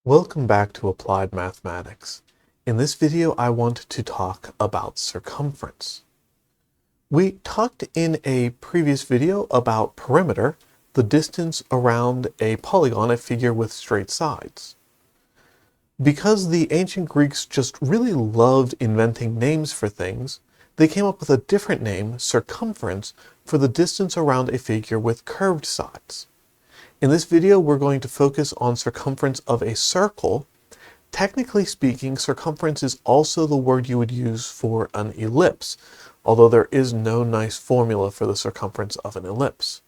Welcome back to Applied Mathematics. In this video, I want to talk about circumference. We talked in a previous video about perimeter, the distance around a polygon, a figure with straight sides. Because the ancient Greeks just really loved inventing names for things, they came up with a different name, circumference, for the distance around a figure with curved sides. In this video, we're going to focus on circumference of a circle. Technically speaking, circumference is also the word you would use for an ellipse, although there is no nice formula for the circumference of an ellipse.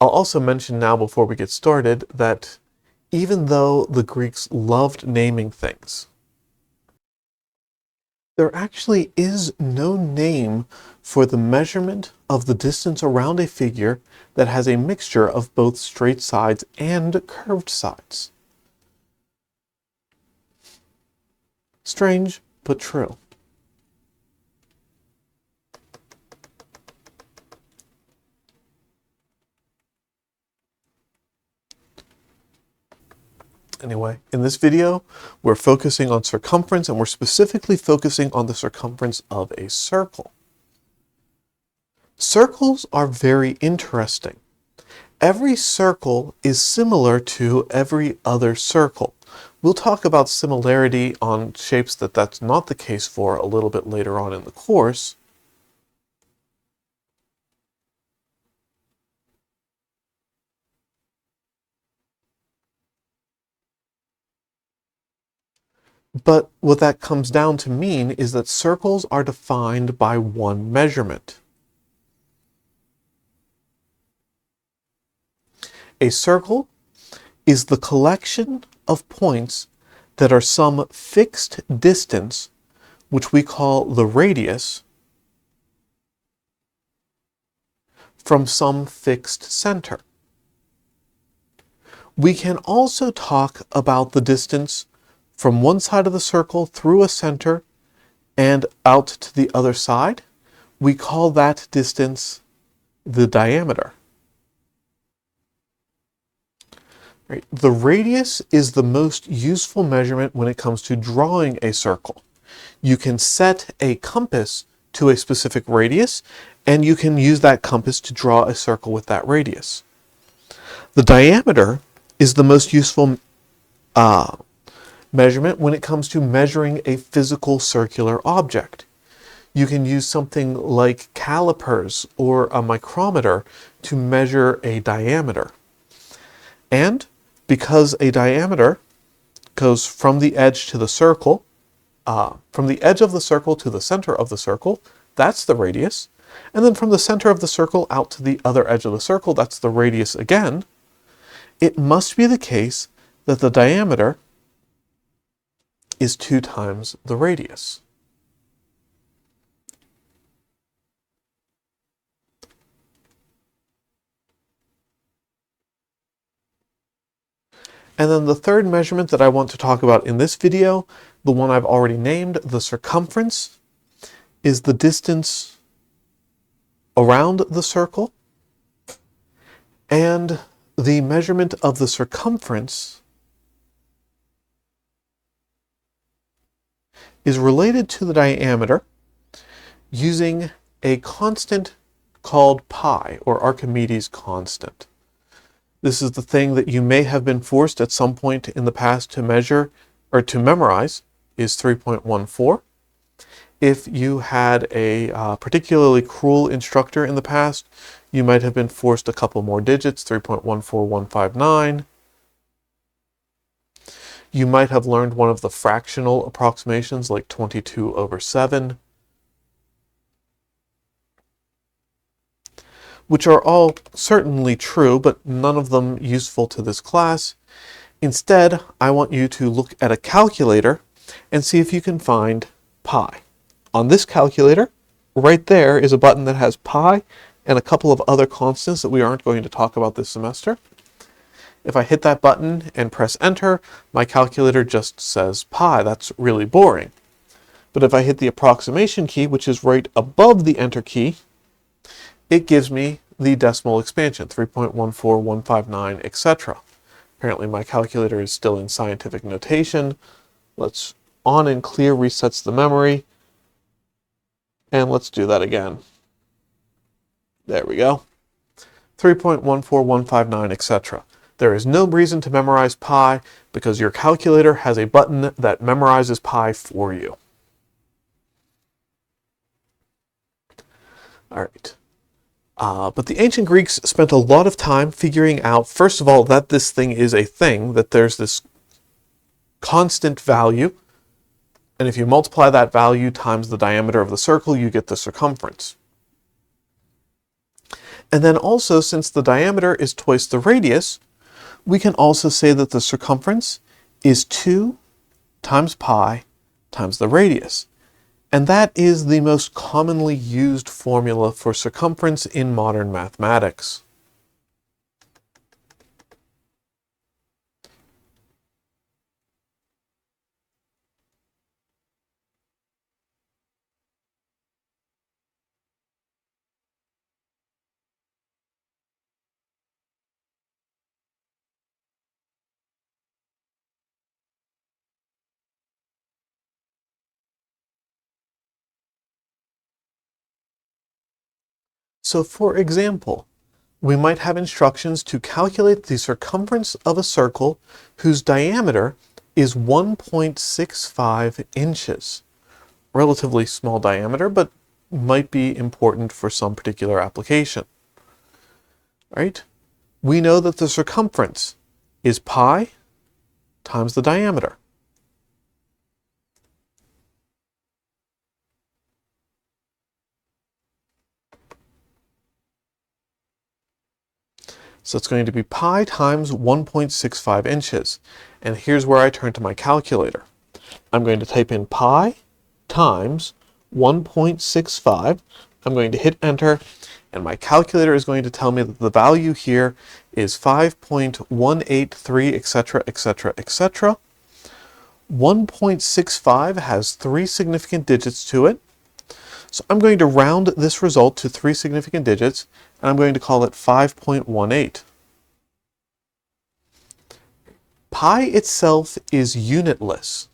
I'll also mention now before we get started that even though the Greeks loved naming things, there actually is no name for the measurement of the distance around a figure that has a mixture of both straight sides and curved sides. Strange, but true. Anyway, in this video, we're focusing on circumference, and we're specifically focusing on the circumference of a circle. Circles are very interesting. Every circle is similar to every other circle. We'll talk about similarity on shapes that's not the case for a little bit later on in the course. But what that comes down to mean is that circles are defined by one measurement. A circle is the collection of points that are some fixed distance, which we call the radius, from some fixed center. We can also talk about the distance from one side of the circle through a center and out to the other side. We call that distance the diameter. Right. The radius is the most useful measurement when it comes to drawing a circle. You can set a compass to a specific radius, and you can use that compass to draw a circle with that radius. The diameter is the most useful measurement when it comes to measuring a physical circular object. You can use something like calipers or a micrometer to measure a diameter. And because a diameter goes from the edge to the circle, from the edge of the circle to the center of the circle, that's the radius. And then from the center of the circle out to the other edge of the circle, that's the radius again. It must be the case that the diameter is 2 times the radius. And then the third measurement that I want to talk about in this video, the one I've already named, the circumference, is the distance around the circle. And the measurement of the circumference is related to the diameter using a constant called pi, or Archimedes' constant. This is the thing that you may have been forced at some point in the past to measure or to memorize, is 3.14. If you had a particularly cruel instructor in the past, you might have been forced a couple more digits, 3.14159. You might have learned one of the fractional approximations like 22/7, which are all certainly true, but none of them useful to this class. Instead, I want you to look at a calculator and see if you can find pi. On this calculator, right there is a button that has pi and a couple of other constants that we aren't going to talk about this semester. If I hit that button and press enter, my calculator just says pi. That's really boring. But if I hit the approximation key, which is right above the enter key, it gives me the decimal expansion, 3.14159, etc. Apparently my calculator is still in scientific notation. Let's on and clear resets the memory. And let's do that again. There we go. 3.14159, etc. There is no reason to memorize pi because your calculator has a button that memorizes pi for you. All right. But the ancient Greeks spent a lot of time figuring out, first of all, that this thing is a thing, that there's this constant value. And if you multiply that value times the diameter of the circle, you get the circumference. And then also, since the diameter is twice the radius, we can also say that the circumference is 2 times pi times the radius. And that is the most commonly used formula for circumference in modern mathematics. So for example, we might have instructions to calculate the circumference of a circle whose diameter is 1.65 inches. Relatively small diameter, but might be important for some particular application. Right? We know that the circumference is pi times the diameter. So it's going to be pi times 1.65 inches. And here's where I turn to my calculator. I'm going to type in pi times 1.65. I'm going to hit enter, and my calculator is going to tell me that the value here is 5.183, etc., etc., etc. 1.65 has 3 significant digits to it. So I'm going to round this result to 3 significant digits, and I'm going to call it 5.18. Pi itself is unitless.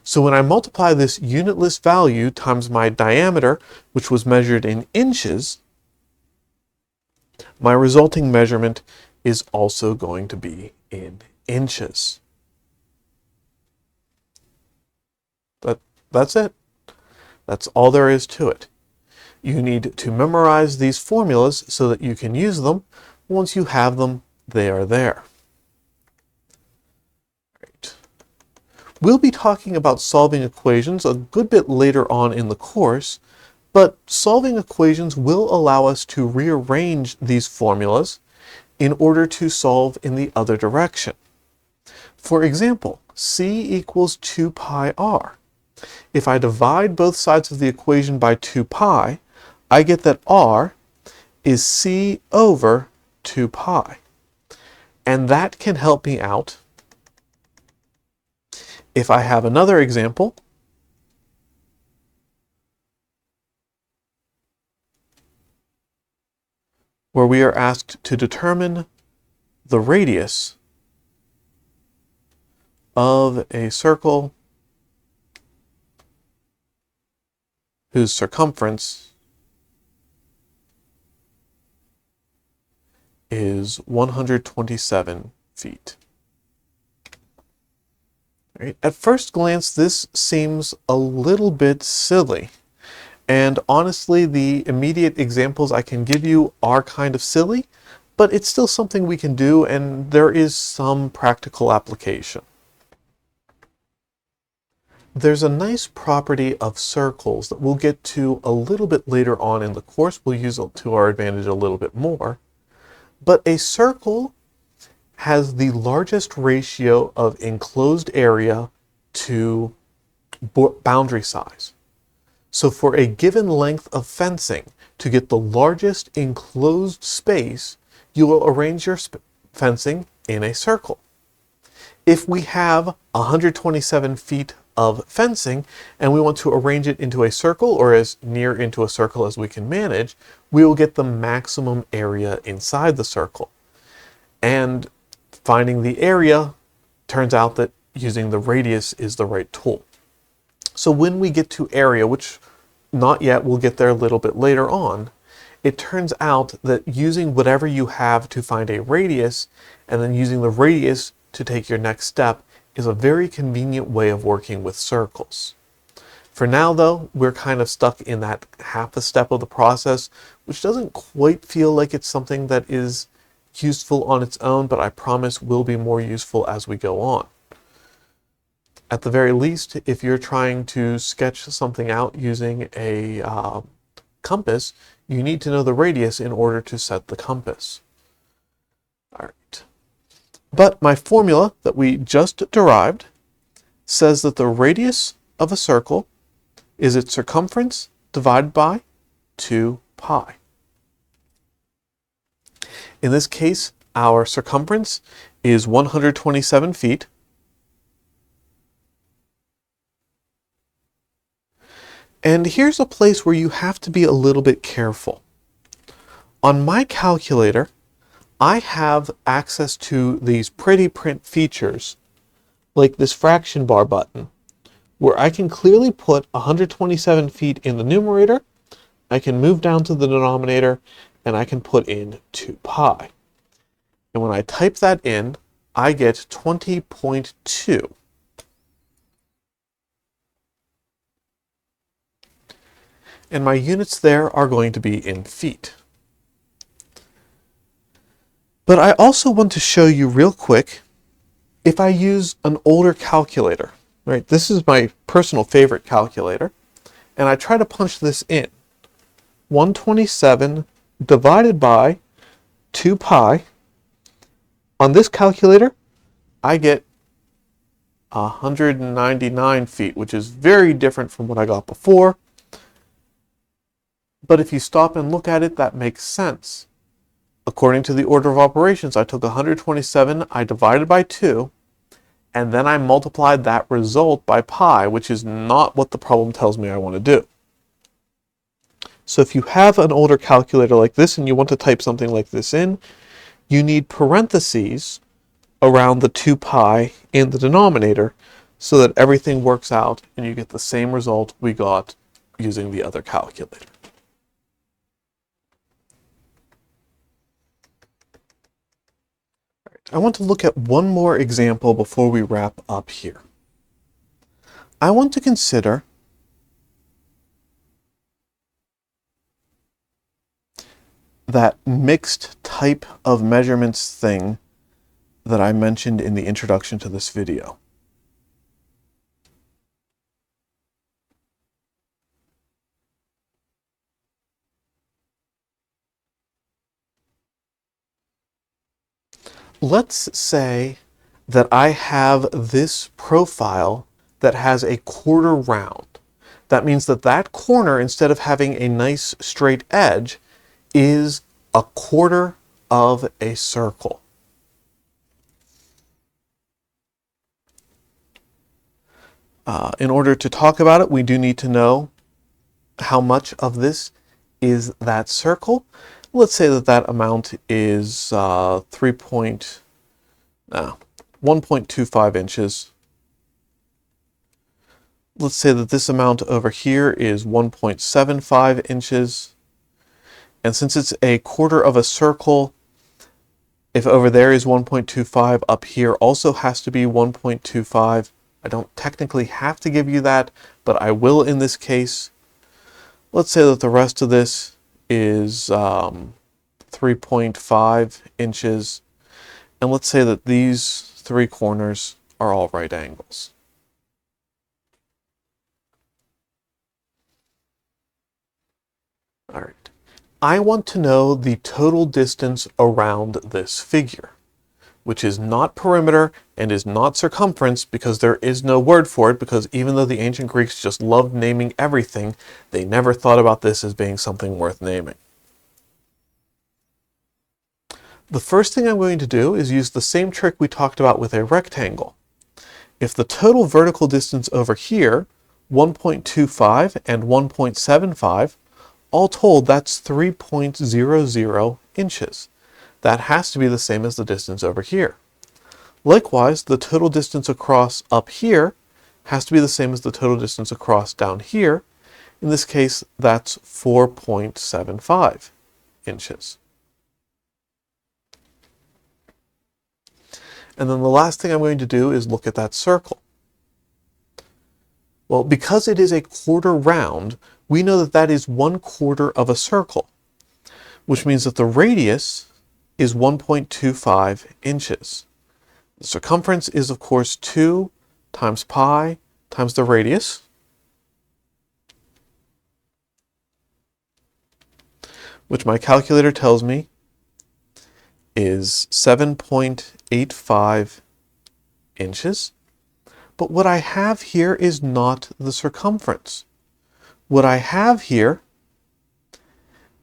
So when I multiply this unitless value times my diameter, which was measured in inches, my resulting measurement is also going to be in inches. That's it. That's all there is to it. You need to memorize these formulas so that you can use them. Once you have them, they are there. Right. We'll be talking about solving equations a good bit later on in the course, but solving equations will allow us to rearrange these formulas in order to solve in the other direction. For example, c equals 2 pi r. If I divide both sides of the equation by 2 pi, I get that r is c over 2 pi. And that can help me out if I have another example where we are asked to determine the radius of a circle whose circumference is 127 feet. Right. At first glance, this seems a little bit silly. And honestly, the immediate examples I can give you are kind of silly, but it's still something we can do, and there is some practical application. There's a nice property of circles that we'll get to a little bit later on in the course. We'll use it to our advantage a little bit more. But a circle has the largest ratio of enclosed area to boundary size. So for a given length of fencing, to get the largest enclosed space, you will arrange your fencing in a circle. If we have 127 feet of fencing and we want to arrange it into a circle, or as near into a circle as we can manage, we will get the maximum area inside the circle. And finding the area, turns out that using the radius is the right tool. So when we get to area, which not yet, we'll get there a little bit later on, it turns out that using whatever you have to find a radius and then using the radius to take your next step is a very convenient way of working with circles. For now though, we're kind of stuck in that half a step of the process, which doesn't quite feel like it's something that is useful on its own, but I promise will be more useful as we go on. At the very least, if you're trying to sketch something out using a compass, you need to know the radius in order to set the compass. All right. But my formula that we just derived says that the radius of a circle is its circumference divided by 2 pi. In this case, our circumference is 127 feet. And here's a place where you have to be a little bit careful. On my calculator, I have access to these pretty print features, like this fraction bar button, where I can clearly put 127 feet in the numerator, I can move down to the denominator, and I can put in 2 pi. And when I type that in, I get 20.2. And my units there are going to be in feet. But I also want to show you real quick, if I use an older calculator, right? This is my personal favorite calculator, and I try to punch this in. 127 divided by 2 pi. On this calculator, I get 199 feet, which is very different from what I got before. But if you stop and look at it, that makes sense. According to the order of operations, I took 127, I divided by 2, and then I multiplied that result by pi, which is not what the problem tells me I want to do. So if you have an older calculator like this and you want to type something like this in, you need parentheses around the 2 pi in the denominator so that everything works out and you get the same result we got using the other calculator. I want to look at one more example before we wrap up here. I want to consider that mixed type of measurements thing that I mentioned in the introduction to this video. Let's say that I have this profile that has a quarter round. That means that that corner, instead of having a nice straight edge, is a quarter of a circle. In order to talk about it, we do need to know how much of this is that circle. Let's say that that amount is 1.25 inches. Let's say that this amount over here is 1.75 inches. And since it's a quarter of a circle, if over there is 1.25, up here also has to be 1.25. I don't technically have to give you that, but I will in this case. Let's say that the rest of this is 3.5 inches. And let's say that these 3 corners are all right angles. All right. I want to know the total distance around this figure, which is not perimeter and is not circumference because there is no word for it, because even though the ancient Greeks just loved naming everything, they never thought about this as being something worth naming. The first thing I'm going to do is use the same trick we talked about with a rectangle. If the total vertical distance over here, 1.25 and 1.75, all told, that's 3.00 inches. That has to be the same as the distance over here. Likewise, the total distance across up here has to be the same as the total distance across down here. In this case, that's 4.75 inches. And then the last thing I'm going to do is look at that circle. Well, because it is a quarter round, we know that that is 1/4 of a circle, which means that the radius is 1.25 inches. The circumference is, of course, 2 times pi times the radius, which my calculator tells me is 7.85 inches. But what I have here is not the circumference. What I have here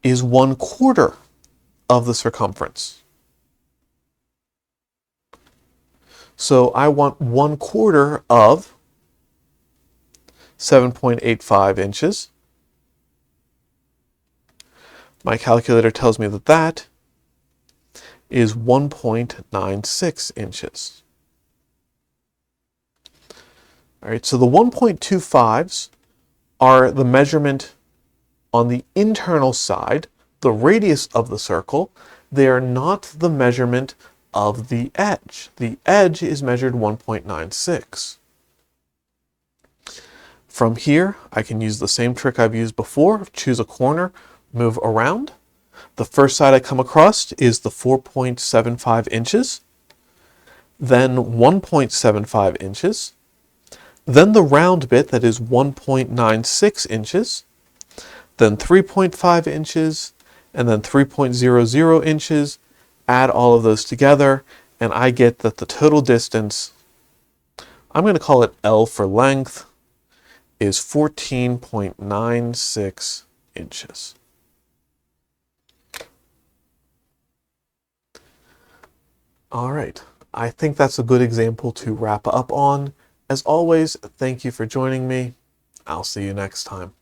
is 1/4 of the circumference. So I want 1/4 of 7.85 inches. My calculator tells me that that is 1.96 inches. All right, so the 1.25s are the measurement on the internal side, the radius of the circle. They are not the measurement of the edge. The edge is measured 1.96. From here, I can use the same trick I've used before. Choose a corner, move around. The first side I come across is the 4.75 inches, then 1.75 inches, then the round bit that is 1.96 inches, then 3.5 inches, and then 3.00 inches. Add all of those together, and I get that the total distance, I'm going to call it L for length, is 14.96 inches. All right, I think that's a good example to wrap up on. As always, thank you for joining me. I'll see you next time.